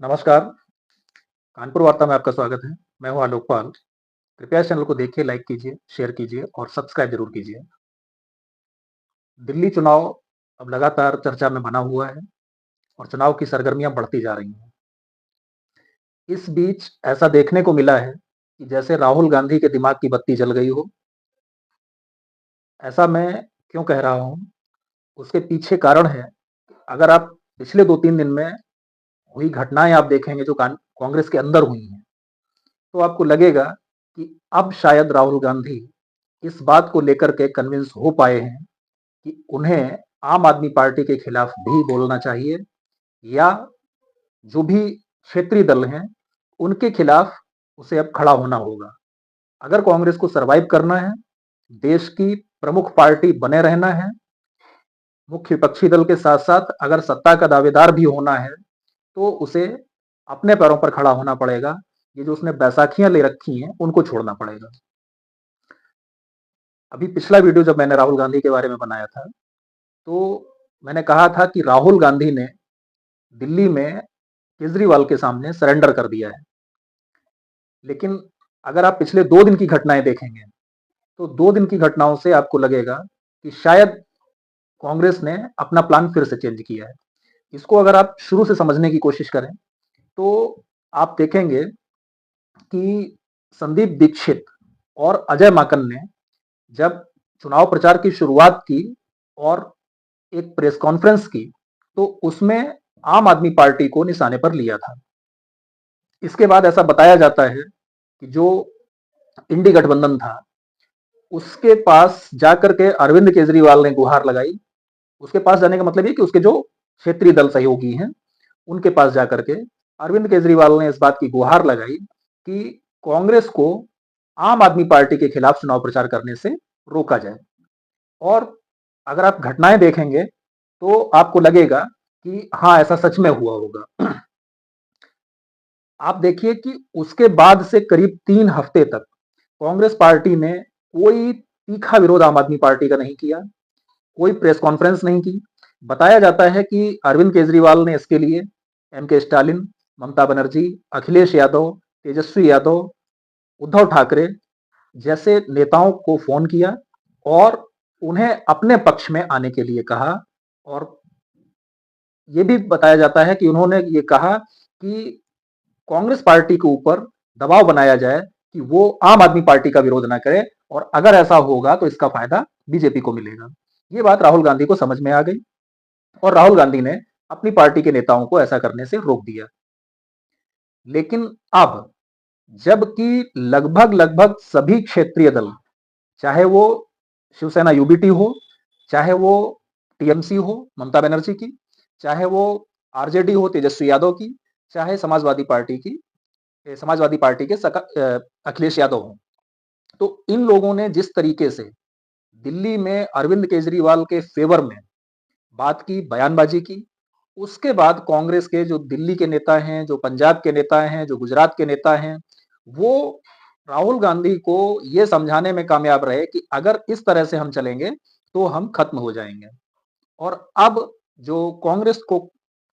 नमस्कार, कानपुर वार्ता में आपका स्वागत है। मैं हूँ आलोक पाल। कृपया इस चैनल को देखिए, लाइक कीजिए, शेयर कीजिए और सब्सक्राइब ज़रूर कीजिए। दिल्ली चुनाव अब लगातार चर्चा में बना हुआ है और चुनाव की सरगर्मियाँ बढ़ती जा रही हैं। इस बीच ऐसा देखने को मिला है कि जैसे राहुल गांधी के दिमाग की बत्ती जल गई हो। ऐसा मैं क्यों कह रहा हूँ? उसके पीछे कारण है, अगर आप पिछले 2-3 दिन में हुई घटनाएँ आप देखेंगे जो कांग्रेस के अंदर हुई हैं, तो आपको लगेगा कि अब शायद राहुल गांधी इस बात को लेकर के कन्विंस हो पाए हैं कि उन्हें आम आदमी पार्टी के खिलाफ भी बोलना चाहिए या जो भी क्षेत्रीय दल हैं, उनके खिलाफ उसे अब खड़ा होना होगा। अगर कांग्रेस को सरवाइव करना है, देश की प्रमुख पार्टी बने रहना है, मुख्य विपक्षी दल के साथ-साथ अगर सत्ता का दावेदार भी होना है, तो उसे अपने पैरों पर खड़ा होना पड़ेगा। ये जो उसने बैसाखियाँ ले रखी हैं, उनको छोड़ना पड़ेगा। अभी पिछला वीडियो जब मैंने राहुल गांधी के बारे में बनाया था, तो मैंने कहा था कि राहुल गांधी ने दिल्ली में केजरीवाल के सामने सरेंडर कर दिया है। लेकिन अगर आप पिछले 2 दिन की घटनाएँ देखेंगे, तो 2 दिन की घटनाओं से आपको लगेगा कि शायद कांग्रेस ने अपना प्लान फिर से चेंज किया है। इसको अगर आप शुरू से समझने की कोशिश करें, तो आप देखेंगे कि संदीप दीक्षित और अजय माकन ने जब चुनाव प्रचार की शुरुआत की और एक प्रेस कॉन्फ्रेंस की, तो उसमें आम आदमी पार्टी को निशाने पर लिया था। इसके बाद ऐसा बताया जाता है कि जो इंडी गठबंधन था, उसके पास जाकर के अरविंद केजरीवाल ने गुहार लगाई। उसके पास जाने का मतलब ये कि उसके जो क्षेत्रीय दल सहयोगी हैं, उनके पास जाकर के अरविंद केजरीवाल ने इस बात की गुहार लगाई कि कांग्रेस को आम आदमी पार्टी के खिलाफ चुनाव प्रचार करने से रोका जाए। और अगर आप घटनाएं देखेंगे, तो आपको लगेगा कि हाँ, ऐसा सच में हुआ होगा। आप देखिए कि उसके बाद से करीब 3 हफ्ते तक कांग्रेस पार्टी ने कोई तीखा विरोध आम आदमी पार्टी का नहीं किया, कोई प्रेस कॉन्फ्रेंस नहीं की। बताया जाता है कि अरविंद केजरीवाल ने इसके लिए एम के स्टालिन, ममता बनर्जी, अखिलेश यादव, तेजस्वी यादव, उद्धव ठाकरे जैसे नेताओं को फोन किया और उन्हें अपने पक्ष में आने के लिए कहा। और ये भी बताया जाता है कि उन्होंने ये कहा कि कांग्रेस पार्टी के ऊपर दबाव बनाया जाए कि वो आम आदमी पार्टी का विरोध ना करे, और अगर ऐसा होगा तो इसका फायदा बीजेपी को मिलेगा। ये बात राहुल गांधी को समझ में आ गई और राहुल गांधी ने अपनी पार्टी के नेताओं को ऐसा करने से रोक दिया। लेकिन अब जबकि लगभग लगभग सभी क्षेत्रीय दल, चाहे वो शिवसेना यूबीटी हो, चाहे वो टीएमसी हो ममता बनर्जी की, चाहे वो आरजेडी हो तेजस्वी यादव की, चाहे समाजवादी पार्टी के अखिलेश यादव हो, तो इन लोगों ने जिस तरीके से दिल्ली में अरविंद केजरीवाल के फेवर में बात की, बयानबाजी की, उसके बाद कांग्रेस के जो दिल्ली के नेता हैं, जो पंजाब के नेता हैं, जो गुजरात के नेता हैं, वो राहुल गांधी को ये समझाने में कामयाब रहे कि अगर इस तरह से हम चलेंगे तो हम खत्म हो जाएंगे। और अब जो कांग्रेस को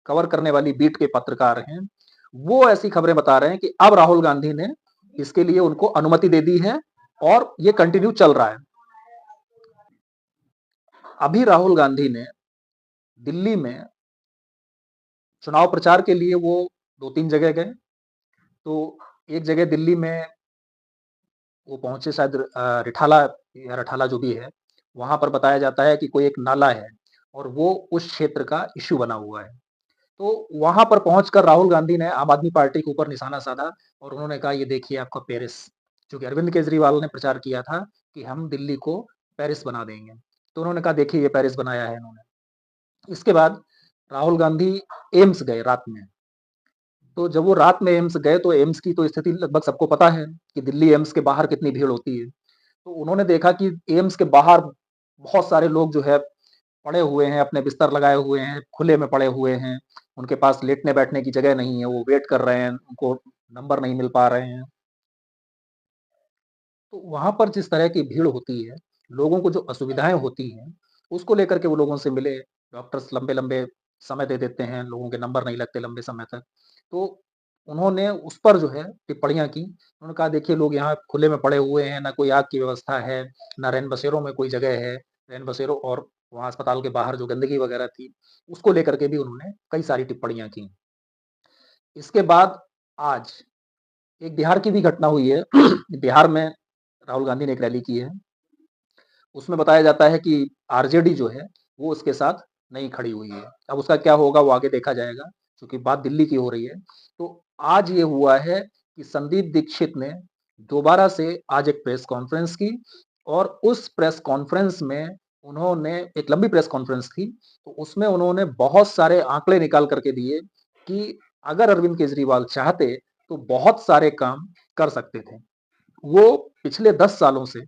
कवर करने वाली बीट के पत्रकार हैं, वो ऐसी खबरें बता रहे हैं कि अब राहुल गांधी ने इसके लिए उनको अनुमति दे दी है और ये कंटिन्यू चल रहा है। अभी राहुल गांधी ने दिल्ली में चुनाव प्रचार के लिए वो 2-3 जगह गए। तो एक जगह दिल्ली में वो पहुंचे, शायद रिठाला या रठाला जो भी है, वहां पर बताया जाता है कि कोई एक नाला है और वो उस क्षेत्र का इश्यू बना हुआ है। तो वहां पर पहुंचकर राहुल गांधी ने आम आदमी पार्टी के ऊपर निशाना साधा और उन्होंने कहा, ये देखिए आपका पेरिस, जो कि अरविंद केजरीवाल ने प्रचार किया था कि हम दिल्ली को पेरिस बना देंगे। तो उन्होंने कहा, देखिए ये पेरिस बनाया है इन्होंने। इसके बाद राहुल गांधी एम्स गए रात में। तो जब वो रात में एम्स गए, तो एम्स की तो स्थिति लगभग सबको पता है कि दिल्ली एम्स के बाहर कितनी भीड़ होती है। तो उन्होंने देखा कि एम्स के बाहर बहुत सारे लोग जो है पड़े हुए हैं, अपने बिस्तर लगाए हुए हैं, खुले में पड़े हुए हैं। उनके पास लेटने बैठने की जगह नहीं है, वो वेट कर रहे हैं, उनको नंबर नहीं मिल पा रहे हैं। तो वहाँ पर जिस तरह की भीड़ होती है, लोगों को जो असुविधाएँ होती हैं, उसको लेकर के वो लोगों से मिले। डॉक्टर्स लंबे-लंबे समय दे देते हैं, लोगों के नंबर नहीं लगते लंबे समय तक। तो उन्होंने उस पर जो है टिप्पणियाँ की। उन्होंने कहा देखिए लोग यहाँ खुले में पड़े हुए हैं, ना कोई आग की व्यवस्था है, ना रैन-बसेरों में कोई जगह है। रैन-बसेरों और वहाँ अस्पताल के बाहर जो गंदगी वगैरह थी, उसको लेकर के भी उन्होंने कई सारी टिप्पणियाँ की। इसके बाद आज एक बिहार की भी घटना हुई है। बिहार में राहुल गांधी ने एक रैली की है। उसमें बताया जाता है कि आरजेडी जो है, वो उसके साथ नहीं खड़ी हुई है। अब उसका क्या होगा वो आगे देखा जाएगा, क्योंकि बात दिल्ली की हो रही है। तो आज ये हुआ है कि संदीप दीक्षित ने दोबारा से आज एक प्रेस कॉन्फ्रेंस की और उस प्रेस कॉन्फ्रेंस में उन्होंने एक लंबी प्रेस कॉन्फ्रेंस थी, तो उसमें उन्होंने बहुत सारे आंकड़े निकाल करके दिए कि अगर अरविंद केजरीवाल चाहते, तो बहुत सारे काम कर सकते थे। वो पिछले 10 सालों से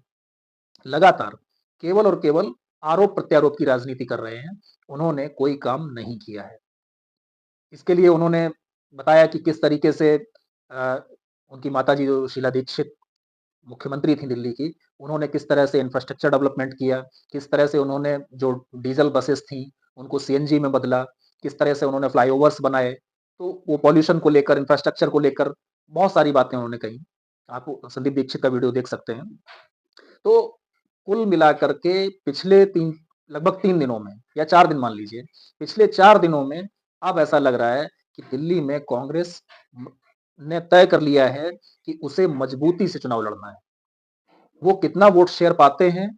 लगातार केवल और केवल आरोप-प्रत्यारोप की राजनीति कर रहे हैं। उन्होंने कोई काम नहीं किया है। इसके लिए उन्होंने बताया कि किस तरीके से उनकी माताजी जो शीला दीक्षित मुख्यमंत्री थी दिल्ली की, उन्होंने किस तरह से इंफ्रास्ट्रक्चर डेवलपमेंट किया, किस तरह से उन्होंने जो डीज़ल बसेस थी, उनको सीएनजी में बदला, किस तरह से उन्होंने फ्लाईओवर्स बनाए। तो वो पॉल्यूशन को लेकर, इंफ्रास्ट्रक्चर को लेकर बहुत सारी बातें उन्होंने कही। आप संदीप दीक्षित का वीडियो देख सकते हैं। तो कुल मिलाकर के पिछले 3 लगभग 3 दिनों में या 4 दिन मान लीजिए, पिछले 4 दिनों में अब ऐसा लग रहा है कि दिल्ली में कांग्रेस म ने तय कर लिया है कि उसे मजबूती से चुनाव लड़ना है। वो कितना वोट शेयर पाते हैं,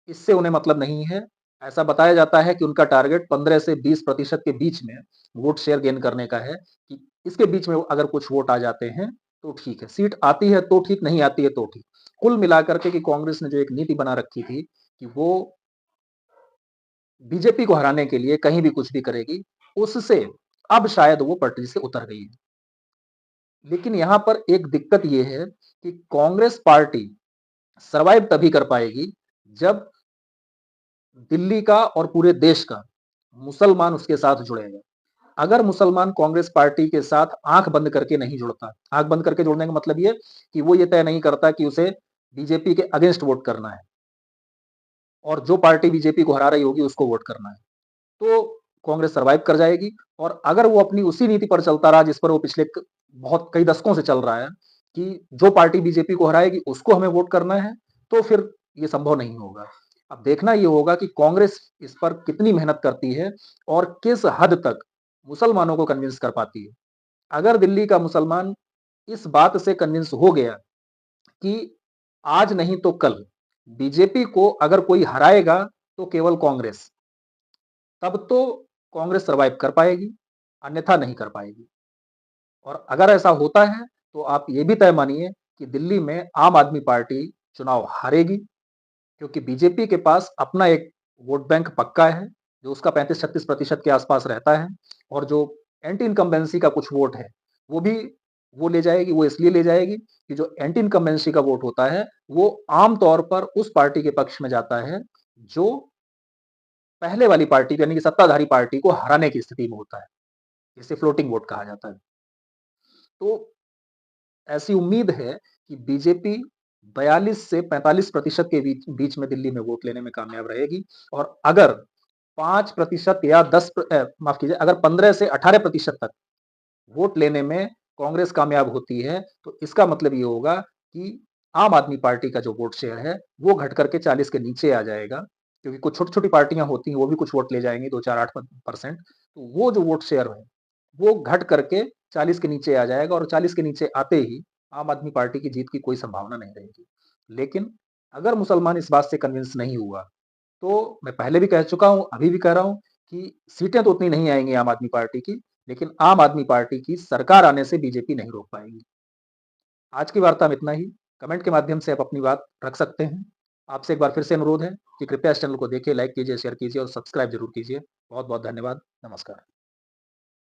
इससे उन्हें मतलब नहीं है। ऐसा बताया जाता है कि उनका टारगेट 15 से 20% के बीच में वोट शेयर गेन करने का है, कि इसके बीच में अगर कुछ वोट आ जाते हैं, तो ठीक है। सीट आती है तो ठीक, नहीं आती है तो ठीक। कुल मिलाकर के कि कांग्रेस ने जो एक नीति बना रखी थी कि वो बीजेपी को हराने के लिए कहीं भी कुछ भी करेगी, उससे अब शायद वो पटरी से उतर गई है। लेकिन यहाँ पर एक दिक्कत ये है कि कांग्रेस पार्टी सर्वाइव तभी कर पाएगी जब दिल्ली का और पूरे देश का मुसलमान उसके साथ जुड़ेगा। अगर मुसलमान कांग्रेस पार्टी के साथ आंख बंद करके नहीं जुड़ता, आंख बंद करके जुड़ने का मतलब ये कि वो ये तय नहीं करता कि उसे बीजेपी के अगेंस्ट वोट करना है और जो पार्टी बीजेपी को हरा रही होगी उसको वोट करना है, तो कांग्रेस सर्वाइव कर जाएगी। और अगर वो अपनी उसी नीति पर चलता रहा जिस पर वो पिछले बहुत कई दशकों से चल रहा है कि जो पार्टी बीजेपी को हराएगी उसको हमें वोट करना है, तो फिर ये संभव नहीं होगा। अब देखना ये होगा कि कांग्रेस इस पर कितनी मेहनत करती है और किस हद तक मुसलमानों को कन्विंस कर पाती है। अगर दिल्ली का मुसलमान इस बात से कन्विंस हो गया कि आज नहीं तो कल बीजेपी को अगर कोई हराएगा तो केवल कांग्रेस, तब तो कांग्रेस सर्वाइव कर पाएगी, अन्यथा नहीं कर पाएगी। और अगर ऐसा होता है तो आप ये भी तय मानिए कि दिल्ली में आम आदमी पार्टी चुनाव हारेगी, क्योंकि बीजेपी के पास अपना एक वोट बैंक पक्का है, जो उसका 35-36% के आसपास रहता है। और जो एंटी इनकम्बेंसी का कुछ वोट है, वो भी वो ले जाएगी। वो इसलिए ले जाएगी कि जो एंटी इनकम्बेंसी का वोट होता है, वो आम तौर पर उस पार्टी के पक्ष में जाता है, जो पहले वाली पार्टी यानी कि सत्ताधारी पार्टी को हराने की स्थिति में होता है। इसे फ्लोटिंग वोट कहा जाता है। तो ऐसी उम्मीद है कि बीजेपी 42 से 45% के बीच बीच में दिल्ली में वोट लेने में कामयाब रहेगी। और अगर 5% या माफ कीजिए, अगर 15 से 18% तक वोट लेने में कांग्रेस कामयाब होती है, तो इसका मतलब ये होगा कि आम आदमी पार्टी का जो वोट शेयर है, वो घट करके 40 के नीचे आ जाएगा, क्योंकि कुछ छोटी-छोटी पार्टियां होती हैं, वो भी कुछ वोट ले जाएंगी, 2, 4, 8%। तो वो जो वोट शेयर है, वो घट करके 40 के नीचे आ जाएगा और 40 के नीचे आते ही आम आदमी पार्टी की जीत की कोई संभावना नहीं रहेगी। लेकिन अगर मुसलमान इस बात से कन्विंस नहीं हुआ, तो मैं पहले भी कह चुका हूं, अभी भी कह रहा हूं कि सीटें तो उतनी नहीं आएंगी आम आदमी पार्टी की, लेकिन आम आदमी पार्टी की सरकार आने से बीजेपी नहीं रोक पाएगी। आज की वार्ता में इतना ही। कमेंट के माध्यम से आप अपनी बात रख सकते हैं। आपसे एक बार फिर से अनुरोध है कि कृपया इस चैनल को देखिए, लाइक कीजिए, शेयर कीजिए और सब्सक्राइब जरूर कीजिए। बहुत बहुत धन्यवाद। नमस्कार।